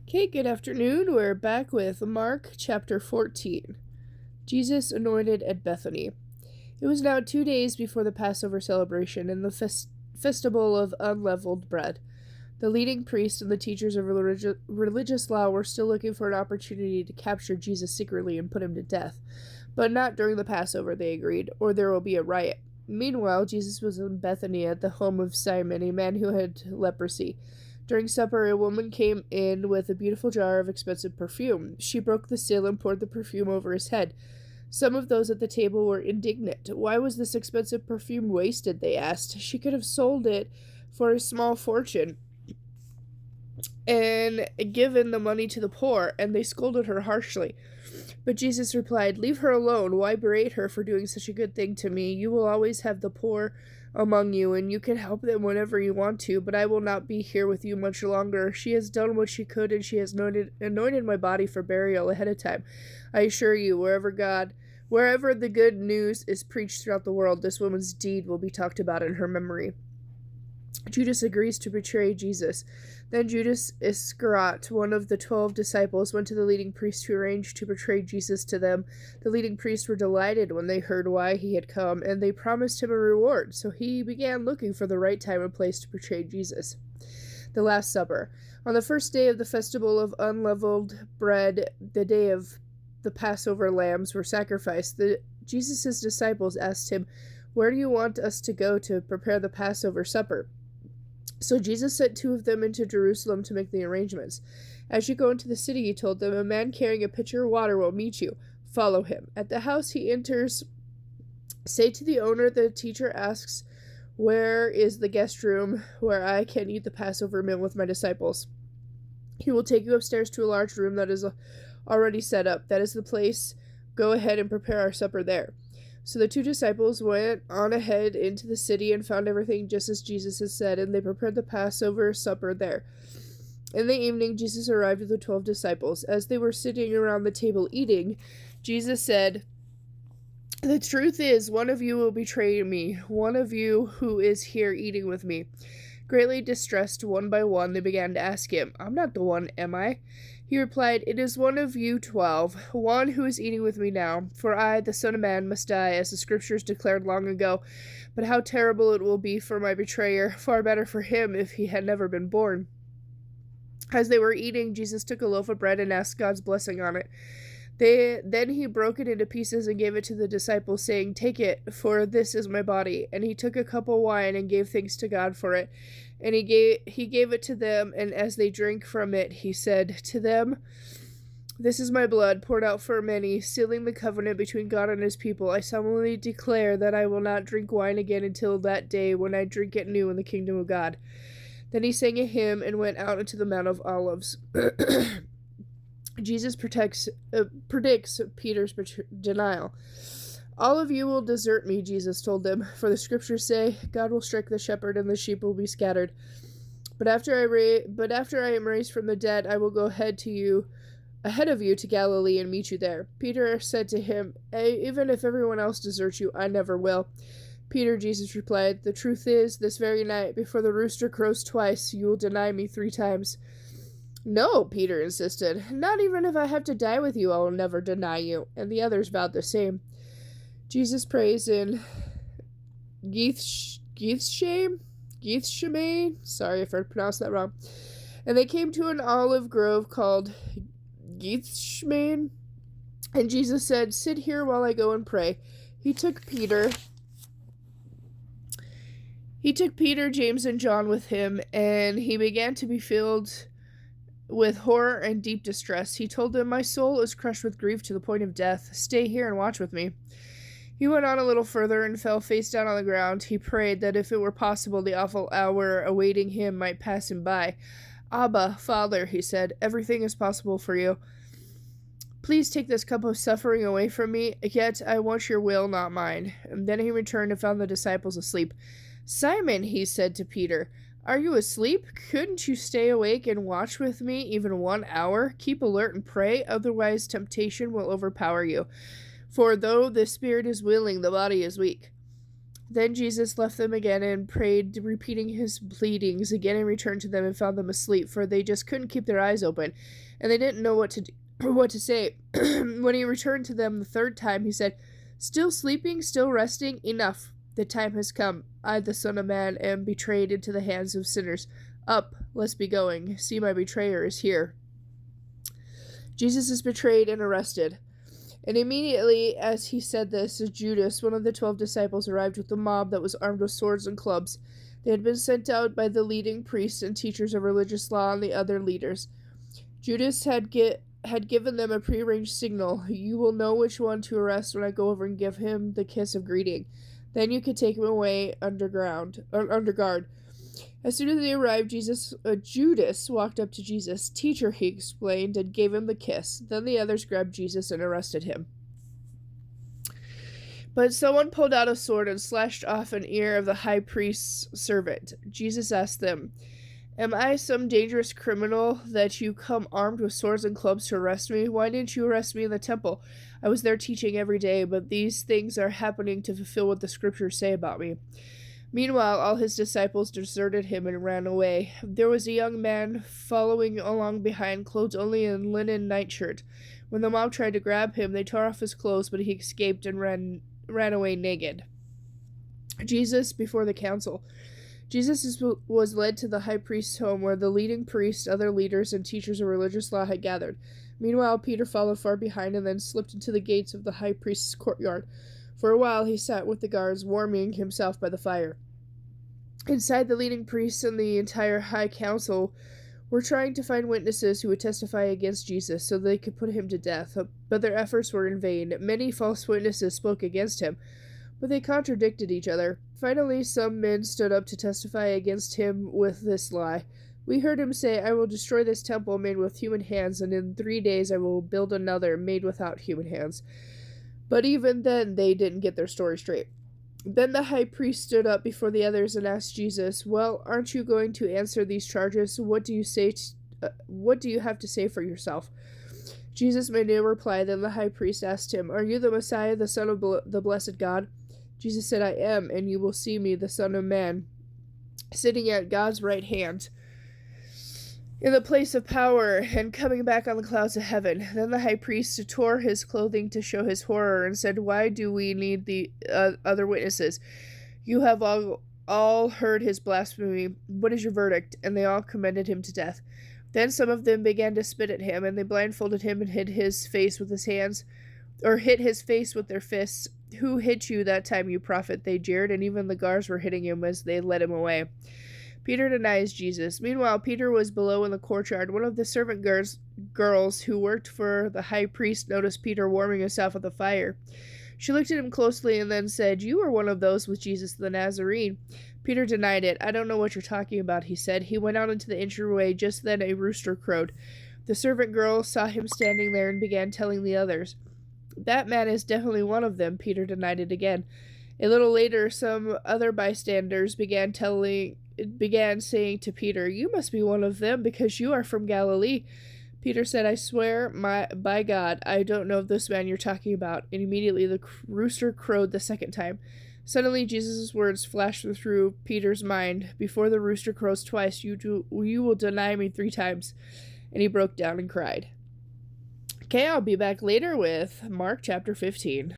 Okay, good afternoon. We're back with Mark chapter 14. Jesus anointed at Bethany. It was now 2 days before the Passover celebration and the festival of unleavened bread. The leading priests and the teachers of religious law were still looking for an opportunity to capture Jesus secretly and put him to death. But not during the Passover, they agreed, or there will be a riot. Meanwhile, Jesus was in Bethany at the home of Simon, a man who had leprosy. During supper, a woman came in with a beautiful jar of expensive perfume. She broke the seal and poured the perfume over his head. Some of those at the table were indignant. Why was this expensive perfume wasted? They asked. She could have sold it for a small fortune and given the money to the poor, and they scolded her harshly. But Jesus replied, "Leave her alone. Why berate her for doing such a good thing to me? You will always have the poor among you, and you can help them whenever you want to, but I will not be here with you much longer. She has done what she could, and she has anointed my body for burial ahead of time. I assure you, wherever the good news is preached throughout the world, this woman's deed will be talked about in her memory." Judas agrees to betray Jesus. Then Judas Iscariot, one of the 12 disciples, went to the leading priests who arranged to betray Jesus to them. The leading priests were delighted when they heard why he had come, and they promised him a reward, so he began looking for the right time and place to betray Jesus. The Last Supper. On the first day of the festival of unleavened bread, the day of the Passover lambs were sacrificed. Jesus' disciples asked him, "Where do you want us to go to prepare the Passover supper?" So Jesus sent 2 of them into Jerusalem to make the arrangements. "As you go into the city," he told them, "a man carrying a pitcher of water will meet you. Follow him. At the house he enters, say to the owner, the teacher asks, 'Where is the guest room where I can eat the Passover meal with my disciples?' He will take you upstairs to a large room that is already set up. That is the place. Go ahead and prepare our supper there." So the 2 disciples went on ahead into the city and found everything just as Jesus had said, and they prepared the Passover supper there. In the evening, Jesus arrived with the 12 disciples. As they were sitting around the table eating, Jesus said, "The truth is, one of you will betray me, one of you who is here eating with me." Greatly distressed, one by one, they began to ask him, "I'm not the one, am I?" He replied, "It is one of you 12, one who is eating with me now. For I, the Son of Man, must die, as the Scriptures declared long ago. But how terrible it will be for my betrayer! Far better for him if he had never been born." As they were eating, Jesus took a loaf of bread and asked God's blessing on it. Then he broke it into pieces and gave it to the disciples, saying, "Take it, for this is my body." And he took a cup of wine and gave thanks to God for it. And he gave it to them, and as they drank from it, he said to them, "This is my blood, poured out for many, sealing the covenant between God and his people. I solemnly declare that I will not drink wine again until that day when I drink it new in the kingdom of God." Then he sang a hymn and went out into the Mount of Olives. Jesus predicts Peter's denial. "All of you will desert me," Jesus told them, "for the Scriptures say, 'God will strike the shepherd and the sheep will be scattered.' But after I am raised from the dead, I will go ahead of you to Galilee and meet you there." Peter said to him, "Even if everyone else deserts you, I never will." "Peter," Jesus replied, "the truth is, this very night, before the rooster crows twice, you will deny me 3 times." "No," Peter insisted. "Not even if I have to die with you, I will never deny you." And the others vowed the same. Jesus prays in Gethsemane? Sorry if I pronounced that wrong. And they came to an olive grove called Gethsemane. And Jesus said, "Sit here while I go and pray." He took Peter, James, and John with him, and he began to be filled with horror and deep distress. He told them, "My soul is crushed with grief to the point of death. Stay here and watch with me." He went on a little further and fell face down on the ground. He prayed that if it were possible, the awful hour awaiting him might pass him by. "Abba, Father," he said, "everything is possible for you. Please take this cup of suffering away from me, yet I want your will, not mine." And then he returned and found the disciples asleep. "Simon," he said to Peter, "are you asleep? Couldn't you stay awake and watch with me even 1 hour? Keep alert and pray, otherwise temptation will overpower you. For though the spirit is willing, the body is weak." Then Jesus left them again and prayed, repeating his pleadings again, and returned to them and found them asleep, for they just couldn't keep their eyes open, and they didn't know what to do, what to say. When he returned to them the third time, he said, "Still sleeping, still resting? Enough. The time has come. I, the Son of Man, am betrayed into the hands of sinners. Up, let's be going. See, my betrayer is here." Jesus is betrayed and arrested. And immediately as he said this, Judas, one of the 12 disciples, arrived with a mob that was armed with swords and clubs. They had been sent out by the leading priests and teachers of religious law and the other leaders. Judas had given them a prearranged signal. "You will know which one to arrest when I go over and give him the kiss of greeting. Then you can take him away under guard." As soon as they arrived, Judas walked up to Jesus. "Teacher," he explained, and gave him the kiss. Then the others grabbed Jesus and arrested him. But someone pulled out a sword and slashed off an ear of the high priest's servant. Jesus asked them, "Am I some dangerous criminal that you come armed with swords and clubs to arrest me? Why didn't you arrest me in the temple? I was there teaching every day, but these things are happening to fulfill what the scriptures say about me." Meanwhile, all his disciples deserted him and ran away. There was a young man following along behind, clothed only in linen nightshirt. When the mob tried to grab him, they tore off his clothes, but he escaped and ran away naked. Jesus before the council. Jesus was led to the high priest's home, where the leading priests, other leaders, and teachers of religious law had gathered. Meanwhile, Peter followed far behind and then slipped into the gates of the high priest's courtyard. For a while he sat with the guards, warming himself by the fire. Inside, the leading priests and the entire high council were trying to find witnesses who would testify against Jesus so they could put him to death, but their efforts were in vain. Many false witnesses spoke against him, but they contradicted each other. Finally, some men stood up to testify against him with this lie. "We heard him say, 'I will destroy this temple made with human hands, and in 3 days I will build another made without human hands.'" But even then, they didn't get their story straight. Then the high priest stood up before the others and asked Jesus, "Well, aren't you going to answer these charges? What do you have to say for yourself?" Jesus made no reply. Then the high priest asked him, "Are you the Messiah, the Son of the blessed God?" Jesus said, "I am, and you will see me, the Son of Man, sitting at God's right hand, in the place of power, and coming back on the clouds of heaven." Then the high priest tore his clothing to show his horror and said, "Why do we need the other witnesses? You have all heard his blasphemy. What is your verdict?" And they all commended him to death. Then some of them began to spit at him, and they blindfolded him and hit his face with their fists. "Who hit you that time, you prophet?" they jeered, and even the guards were hitting him as they led him away. Peter denies Jesus. Meanwhile, Peter was below in the courtyard. One of the servant girls who worked for the high priest noticed Peter warming himself at the fire. She looked at him closely and then said, "You are one of those with Jesus the Nazarene." Peter denied it. "I don't know what you're talking about," he said. He went out into the entryway. Just then a rooster crowed. The servant girl saw him standing there and began telling the others. "That man is definitely one of them." Peter denied it again. A little later, some other bystanders began saying to Peter, "You must be one of them, because you are from Galilee." Peter said, "I swear by God, I don't know this man you're talking about." And immediately the rooster crowed the second time. Suddenly Jesus' words flashed through Peter's mind. "Before the rooster crows twice, you will deny me 3 times. And he broke down and cried. Okay, I'll be back later with Mark chapter 15.